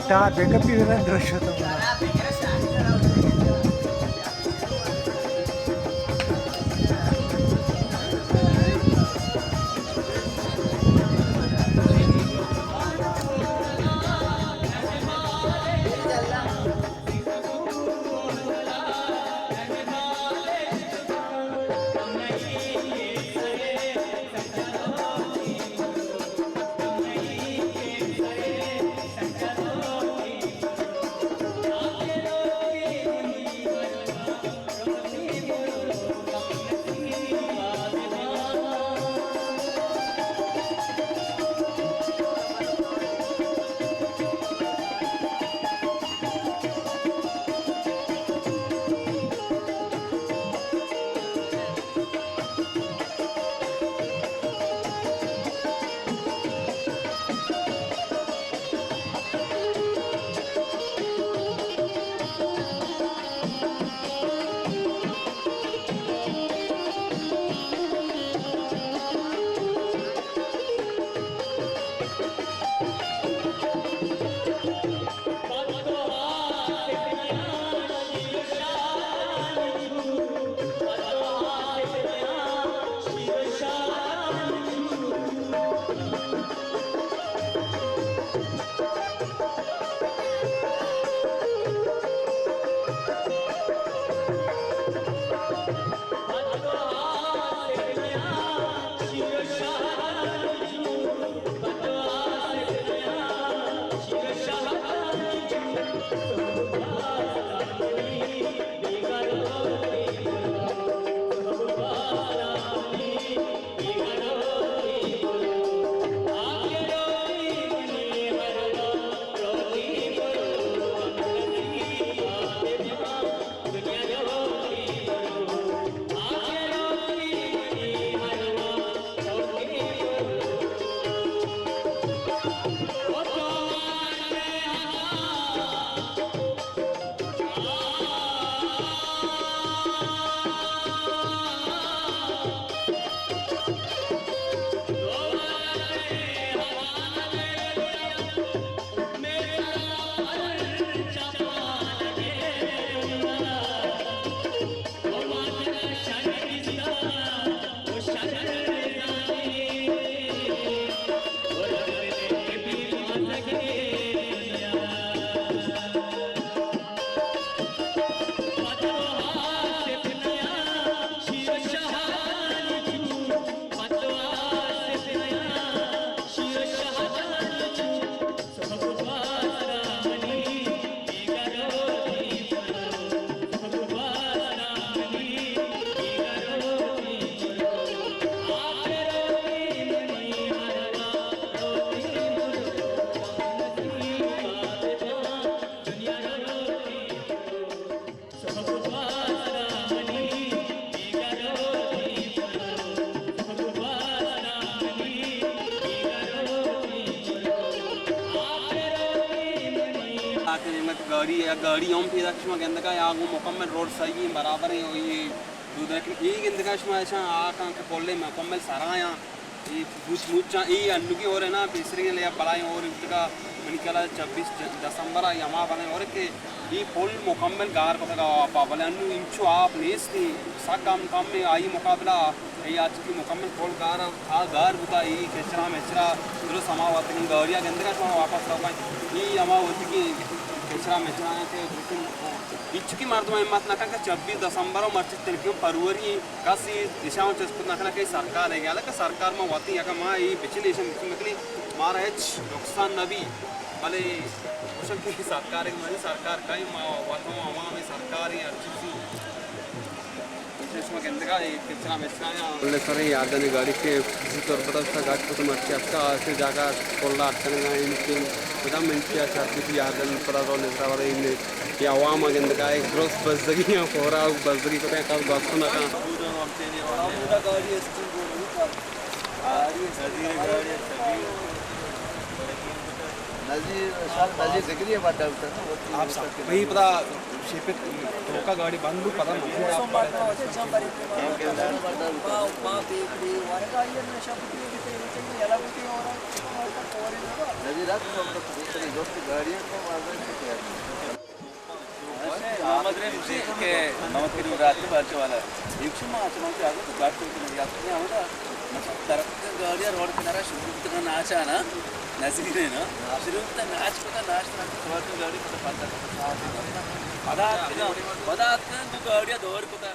इतना बेकअप भी होना दृश्य होता है गाड़ी हम फिर अक्षमा गंद का या वो मुकम्मल रोड सही बराबर है ये दूसरा कि ये गंद का शमा ऐसा आकां के पोले मुकम्मल सराया ये बुझ मुच्चा ये अन्नू की और है ना तीसरे के लिए पढ़ाई और इसका निकला 26 दिसंबर यमा बने और के ये पोल मुकम्मल गार को का पावले अन्नू इंचो आप नेस थी सा काम में आई मुकाबला ये आज की मुकम्मल पोल गार आ गार बुता ये केचरा मेचरा दूर समावत की गाड़ियां गंद का शमा वापस रखा ये यमा होती की केचरा मेचरा के इच्छुकी मार्दम हिम्मत नका का 26 दिसंबर और मर्च तरीके फरवरी का सी दिशा में चस्पुत नखना कई सरकार है क्या सरकार में वाती या का माँ ये पिछले निकली मारा है नुकसान नबी भले उस की सरकार है मानी सरकार का ही वातों आवाम में सरकार ही अच्छी सी इसमें कहते का एक कितना मिश्रा है बोले सर याद नहीं गाड़ी के किसी तौर पर उसका गाड़ी को मर्ची आपका ऐसे जाकर कोल्ला अटकना इनके बड़ा मिनट या चाहती थी याद नहीं पड़ा रोल निकला वाले इन या आवाम अगेंद का एक ग्रोस बज़गी या कोरा बज़गी को क्या बात सुना का पूरा गाड़ी स्कूल गाड़ी आप वही पता शेपे धोखा गाड़ी बंद पता के नमक रात बारचे वाला एक माचना के आगे तो गाड़ी चलती यात्री ने होता मतलब तरफ गाड़ियां रोड किनारा शुरू कितना नाच आना नजरी ना शुरू कितना नाच सवार की गाड़ी पता पता पता पता गाड़ियां दौड़ पता